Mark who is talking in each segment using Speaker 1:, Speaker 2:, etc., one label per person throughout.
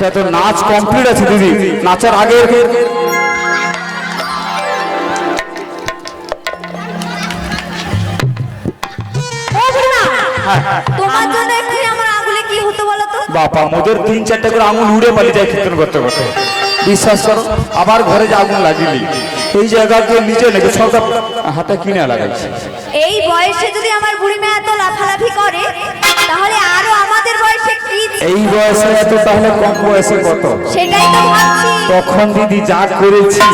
Speaker 1: এটা তো নাচ কমপ্লিট আছে দিদি, নাচার আগে
Speaker 2: তোমার জন্য এখানে আমার আঙুলে কি হতো বলো তো?
Speaker 1: বাবা মোদের 3-4টা করে আঙুল উড়ে পালিয়ে যায় কীর্তন করতে করতে। বিশ্বাস করো, আবার ঘরে যে আগুন লাগিনি এই জায়গাকে নিচে নাকি সব হাতে কিনে লাগাইছে।
Speaker 2: এই বয়সে যদি আমার বুড়িমা এত লাফালাফি করে তাহলে আরো আমাদের বয়সে কি?
Speaker 1: এই বয়সে এত, তাহলে কম বয়সে কত?
Speaker 2: সেটাই তো ভাবছি।
Speaker 1: তখন দিদি যা করেছি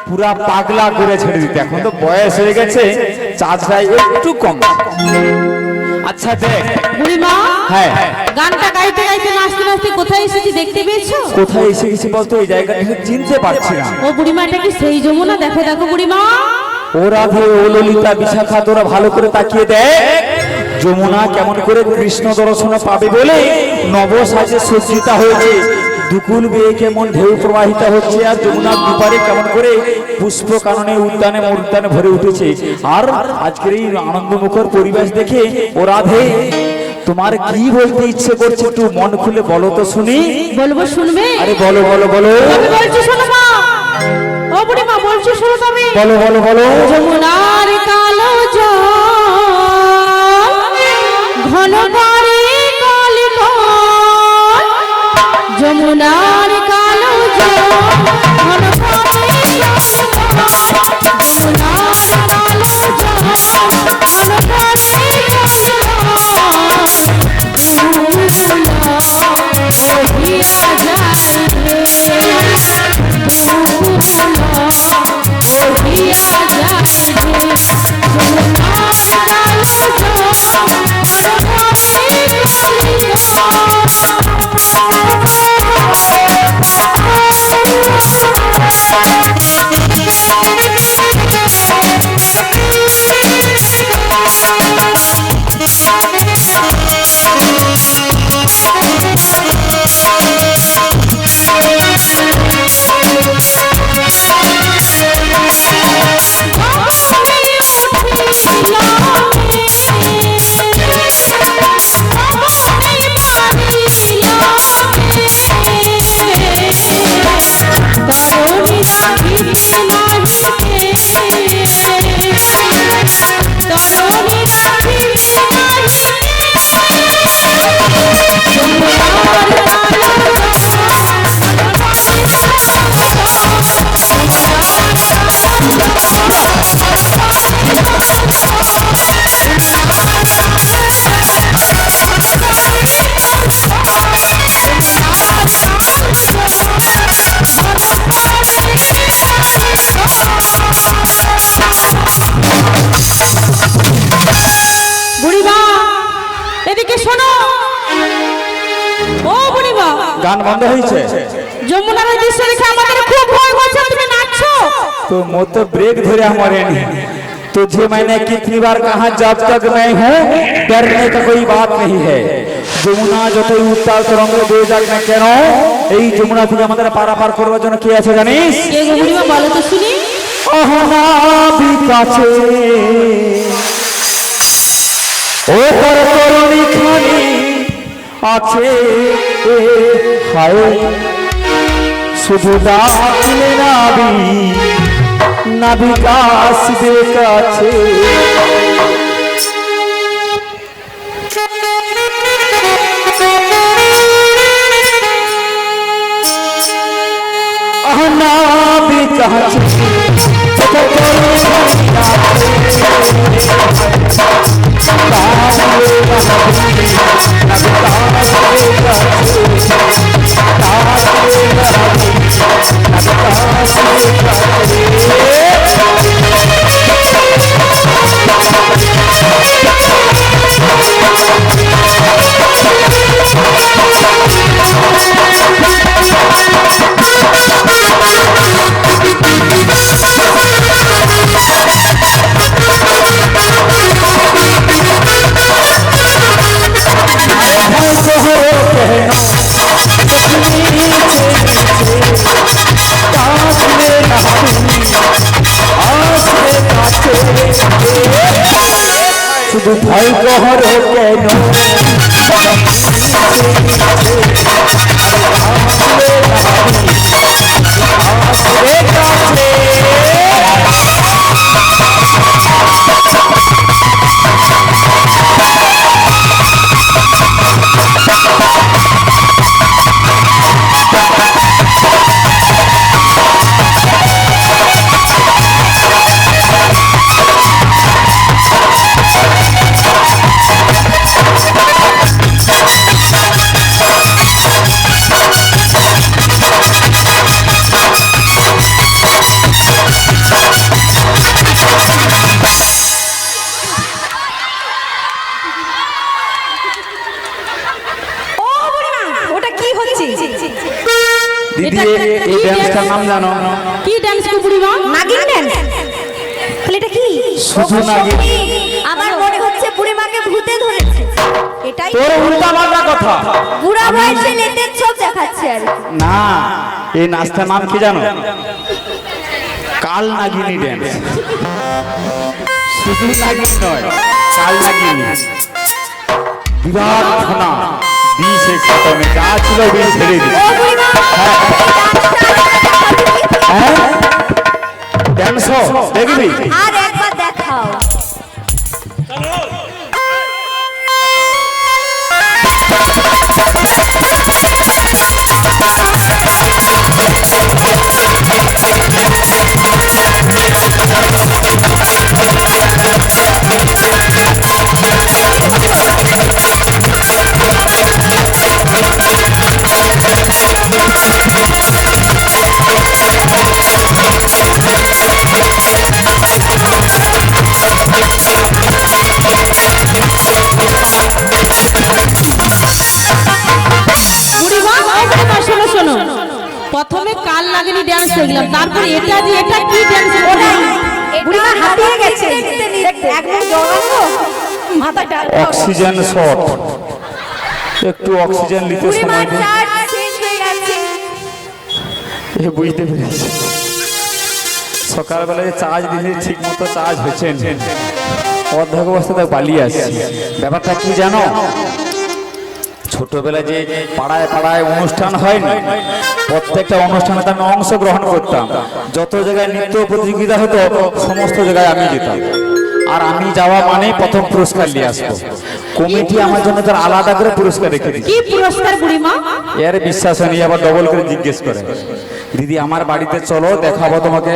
Speaker 1: পুরা পাগলা করে ছেড়ে দিতে, এখন তো বয়স হয়ে গেছে, চাচরা একটু কম। আচ্ছা দেখ
Speaker 3: বুড়িমা,
Speaker 1: হ্যাঁ
Speaker 3: গানটা গাইতে গাইতে নাচতে নাচতে কোথায় এসেছি দেখতে পেয়েছো?
Speaker 1: কোথায় এসে গেছি বলতো? এই জায়গাটা চিনতে পারছি না।
Speaker 3: ও বুড়িমা, এটা কি সেই যমুনা? দেখো দেখো বুড়িমা।
Speaker 1: ও রাধে, ও ললিতা, বিশাখা, তোরা ভালো করে তাকিয়ে দেখ, যমুনা কেমন করে কৃষ্ণ দর্শন পাবে বলে নব সাজে সজ্জিতা হয়েছে। দুকুল বেয়ে কেমন ঢেউ প্রবাহিত হচ্ছে, আর যমুনার দুপারে কেমন করে পুষ্প কাননে উদ্যানে উদ্যানে ভরে উঠেছে। আর আজকের এই আনন্দমুখর পরিবেশ দেখে ও রাধে, তোমার কি বলতে ইচ্ছে করছে একটু মন খুলে বলো তো শুনি।
Speaker 3: বলবো, শুনবে?
Speaker 1: আরে বলো বলো বলো।
Speaker 3: আমি বলছি শোনো মা। ও বুড়িমা, বলছি শোনো তুমি।
Speaker 1: বলো বলো বলো।
Speaker 3: যমুনার কালো জল ঘন পারে কলকল, যমুনার কালো জল ঘন পারে কলকল, যমুনার কালো জল ঘন পারে
Speaker 1: গান বন্ধ হয়েছে।
Speaker 3: যমুনার দৃশ্য দেখে আমাদের খুব ভয় করছে, তুমি নাচছো
Speaker 1: तो मो तो ब्रेक धरे हमारे नहीं, तुझे मैंने कितनी बार कहा जब तक मैं हूँ डरने का कोई बात नहीं है। যমুনা যতই উত্তাল তরঙ্গে বয়ে যাক না কেন, এই যমুনা থেকে আমাদের পারাপার করবার জন্য কে আছে জানিস?
Speaker 3: কে গো বুড়িমা, বলো তো শুনি।
Speaker 1: অহনাবিক আছে, ও তরুণী খানি আছে, হায় শুধু ডাকলে নাবি নাবিকা আসবে কাছে। নাবিক আছে, শুধু ভয় কহর কেন
Speaker 3: ও বুড়িমা, ওটা কি হচ্ছে?
Speaker 1: দিদি এই ড্যান্সটার নাম জানো?
Speaker 3: কি ডান্স গো বুড়িমা? নাগিন ডান্স।
Speaker 2: তাহলে এটা কি?
Speaker 1: শুধু নাগিন।
Speaker 2: আমার মনে হচ্ছে বুড়িমাকে ভূতে ধরেছে। এটাই
Speaker 1: তোর উল্টা পাল্টা কথা।
Speaker 2: বুড়া বয়সে লেটের ছোপ দেখাচ্ছে আর কি।
Speaker 1: না, এই নাচটার নাম কি জানো? কাল নাগিনী ড্যান্স। শুধু নাগিন নয়, কাল নাগিনী। বিরাট ঘনা বিষ এর খতমে যা ছিল বিষ ছেড়ে দিল।
Speaker 2: ও বুড়িমা,
Speaker 1: হ্যাঁ ড্যান্স দেখবি?
Speaker 2: আর একবার দেখাও।
Speaker 3: বুড়িমা, ও বুড়িমা, শোনো শোনো। প্রথমে কাল নাগিনী ডান্স দেখলাম, তারপর এটা যে এটা কি ডান্স?
Speaker 2: বুড়িমা হাতিয়ে গেছে একদম জগানো মাথাটা।
Speaker 1: অক্সিজেন শট, একটু অক্সিজেন নিতে
Speaker 2: বুড়িমা
Speaker 1: সময় দিন।
Speaker 2: চার্জ শেষ হয়ে গেছে।
Speaker 1: এ বুঝতে পেরেছি, সকালবেলায় চার্জ দিলে ঠিক মতো চার্জ হচ্ছে না, অর্ধেক অবস্থাতে পালিয়ে আসছে। ব্যাপারটা কি জানো? ছোটবেলায় যে পাড়ায় পাড়ায় অনুষ্ঠান হয় না, প্রত্যেকটা অনুষ্ঠানে আমি অংশগ্রহণ করতাম। যত জায়গায় নৃত্য প্রতিযোগিতা হতো সমস্ত জায়গায় আমি যেতাম। আর আমি যাওয়া মানে প্রথম পুরস্কার নিয়ে আসবো। কমিটি আমার জন্য তার আলাদা করে পুরস্কার রেখে দিচ্ছে।
Speaker 3: কি পুরস্কার বুড়িমা?
Speaker 1: এর বিশ্বাস হয়নি, আবার ডবল করে জিজ্ঞেস করে, দিদি আমার বাড়িতে চলো দেখাবো তোমাকে,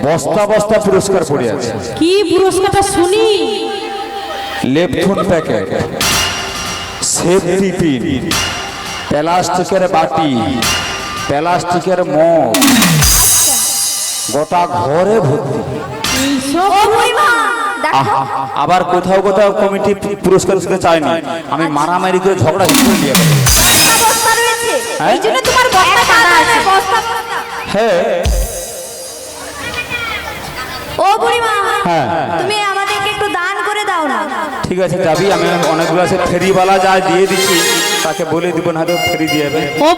Speaker 1: বস্তা বস্তা পুরস্কার পড়ে আছে।
Speaker 3: কি পুরস্কারটা শুনি?
Speaker 1: লেপথুন প্যাকেট, সেফটি পিন, প্লাস্টিকের বাটি, প্লাস্টিকের মগ, গোটা ঘরে ভর্তি।
Speaker 3: এইসব
Speaker 2: ও বুড়িমা দেখো,
Speaker 1: আহা, আবার কোথাও কোথাও কমিটি পুরস্কার দিতে চায়নি, আমি মারামারি করে ঝগড়া হিসেবে নিয়ে গেলাম।
Speaker 2: বস্তা বস্তা রয়েছে।
Speaker 1: হ্যাঁ?
Speaker 2: এই জন্য তোমার বস্তা কাটা আছে। বস্তা বস্তা।
Speaker 1: হ্যাঁ
Speaker 2: ও বুড়িমা,
Speaker 1: হ্যাঁ
Speaker 2: তুমি আমাদেরকে একটু দান করে দাও না।
Speaker 1: ঠিক আছে যাবি, আমি অনেকগুলো আছে ফেরিওয়ালা যা দিয়ে দিচ্ছি, তাকে বলে দিব না, ফেরি দিয়ে যাবে।
Speaker 3: ও